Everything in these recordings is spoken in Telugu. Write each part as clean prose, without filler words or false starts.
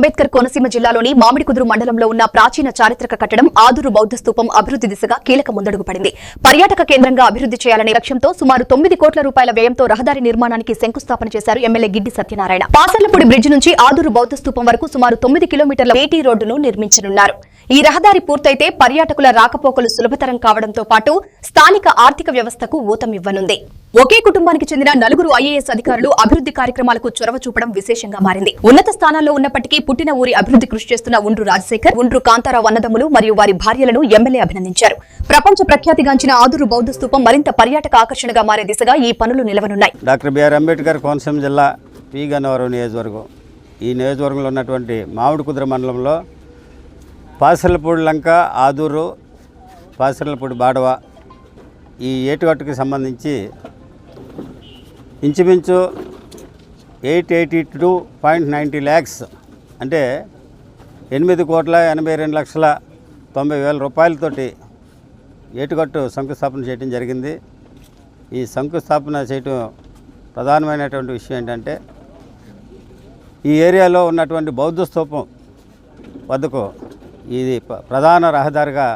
అంబేద్కర్ కోనసీమ జిల్లాలోని మామిడికుదురు మండలంలో ఉన్న ప్రాచీన చారిత్రక కట్టడం ఆదూరు బౌద్ధ స్తూపం అభివృద్ధి దిశగా కీలక ముందడుగు పడింది. పర్యాటక కేంద్రంగా అభివృద్ధి చేయాలనే లక్ష్యంతో సుమారు 9 కోట్ల రూపాయల వ్యయంతో రహదారి నిర్మాణానికి శంకుస్థాపన చేశారు ఎమ్మెల్యే గిడ్డి సత్యనారాయణ. పాసర్లపూడి బ్రిడ్జి నుంచి ఆదూరు బౌద్ధ స్తూపం వరకు సుమారు 9 కిలోమీటర్ల బీటీ రోడ్డును నిర్మించనున్నారు. ఈ రహదారి పూర్తయితే పర్యాటకుల రాకపోకలు సులభతరం కావడంతో పాటు స్థానిక ఆర్థిక వ్యవస్థకు ఊతమివ్వనుంది. ఒకే కుటుంబానికి చెందిన 4 ఐఏఎస్ అధికారులు అభివృద్ధి కార్యక్రమాలకు చొరవ చూపడం విశేషంగా మారింది. ఉన్నత స్థానాల్లో ఉన్నప్పటికీ పుట్టిన ఊరి అభివృద్ధి కృషి చేస్తున్న ఉండ్రు రాజశేఖర్, ఉండ్రు కాంతారావు అన్నదమ్ములు మరియు వారి భార్యలను ఎమ్మెల్యే అభినందించారు. ప్రపంచ ప్రఖ్యాతిగాంచిన ఆదూరు బౌద్ధ స్తూపం మరింత పర్యాటక ఆకర్షణగా మారే దిశగా ఈ పనులు నిలవనున్నాయి. డాక్టర్ బిఆర్ అంబేద్కర్ కోనసీమ జిల్లా పి గన్నవరం నియోజకవర్గం. ఈ నియోజకవర్గంలో ఉన్నటువంటి మామిడికుదురు మండలంలో పాసర్లపూడి లంక, ఆదూరు, పాసర్లపూడి బాడవ ఈ ఏటుగట్టుకి సంబంధించి ఇంచుమించు 882.90 lakhs అంటే 8,82,90,00,90,000 రూపాయలతోటి ఏటుగట్టు శంకుస్థాపన చేయడం జరిగింది. ఈ శంకుస్థాపన చేయటం ప్రధానమైనటువంటి విషయం ఏంటంటే ఈ ఏరియాలో ఉన్నటువంటి బౌద్ధ స్తూపం వద్దకు ఇది ప్రధాన రహదారిగా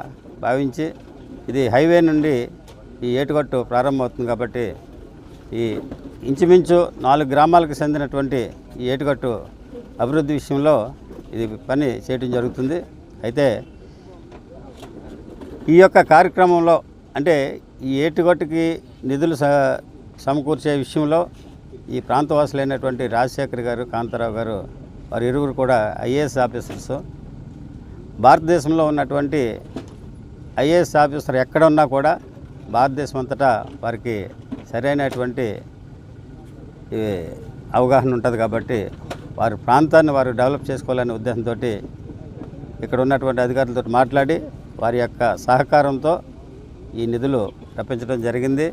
భావించి ఇది హైవే నుండి ఈ ఏటుగట్టు ప్రారంభమవుతుంది. కాబట్టి ఈ ఇంచుమించు 4 గ్రామాలకు చెందినటువంటి ఈ ఏటుగట్టు అభివృద్ధి విషయంలో ఇది పని చేయడం జరుగుతుంది. అయితే ఈ యొక్క కార్యక్రమంలో అంటే ఈ ఏటుగట్టుకి నిధులు సమకూర్చే విషయంలో ఈ ప్రాంతవాసులైనటువంటి రాజశేఖర్ గారు, కాంతారావు గారు వారి ఇరువురు కూడా ఐఏఎస్ ఆఫీసర్స్. భారతదేశంలో ఉన్నటువంటి ఐఏఎస్ ఆఫీసర్ ఎక్కడ ఉన్నా కూడా భారతదేశం అంతటా వారికి సరైనటువంటి అవగాహన ఉంటుంది. కాబట్టి వారి ప్రాంతాన్ని వారు డెవలప్ చేసుకోవాలనే ఉద్దేశంతో ఇక్కడ ఉన్నటువంటి అధికారులతో మాట్లాడి వారి యొక్క సహకారంతో ఈ నిధులు రప్పించడం జరిగింది.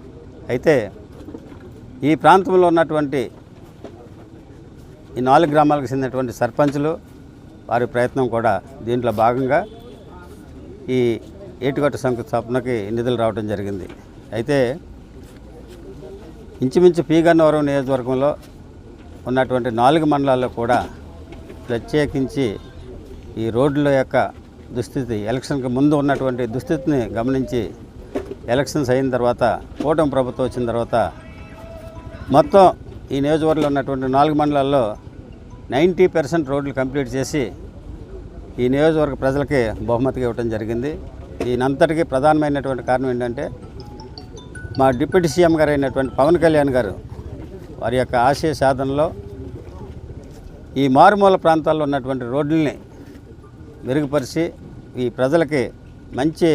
అయితే ఈ ప్రాంతంలో ఉన్నటువంటి ఈ 4 గ్రామాలకు చెందినటువంటి సర్పంచులు వారి ప్రయత్నం కూడా దీంట్లో భాగంగా ఈ ఏటుగట్టు శంకుస్థాపనకి నిధులు రావడం జరిగింది. అయితే ఇంచుమించు పి గన్నవరం నియోజకవర్గంలో ఉన్నటువంటి 4 మండలాల్లో కూడా ప్రత్యేకించి ఈ రోడ్ల యొక్క దుస్థితి ఎలక్షన్కి ముందు ఉన్నటువంటి దుస్థితిని గమనించి ఎలక్షన్స్ అయిన తర్వాత కూటమి ప్రభుత్వం వచ్చిన తర్వాత మొత్తం ఈ నియోజకవర్గంలో ఉన్నటువంటి 4 మండలాల్లో 90% రోడ్లు కంప్లీట్ చేసి ఈ నియోజకవర్గ ప్రజలకి బహుమతిగా ఇవ్వడం జరిగింది. దీనంతటికీ ప్రధానమైనటువంటి కారణం ఏంటంటే మా డిప్యూటీ సీఎం గారు అయినటువంటి పవన్ కళ్యాణ్ గారు వారి యొక్క ఆశయ సాధనలో ఈ మారుమూల ప్రాంతాల్లో ఉన్నటువంటి రోడ్లని మెరుగుపరిచి ఈ ప్రజలకి మంచి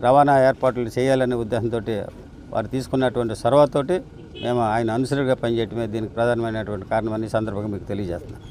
రవాణా ఏర్పాట్లు చేయాలనే ఉద్దేశంతో వారు తీసుకున్నటువంటి చొరవతోటి మేము ఆయన అనుసరిగా పనిచేయటమే దీనికి ప్రధానమైనటువంటి కారణమని సందర్భంగా మీకు తెలియజేస్తున్నాను.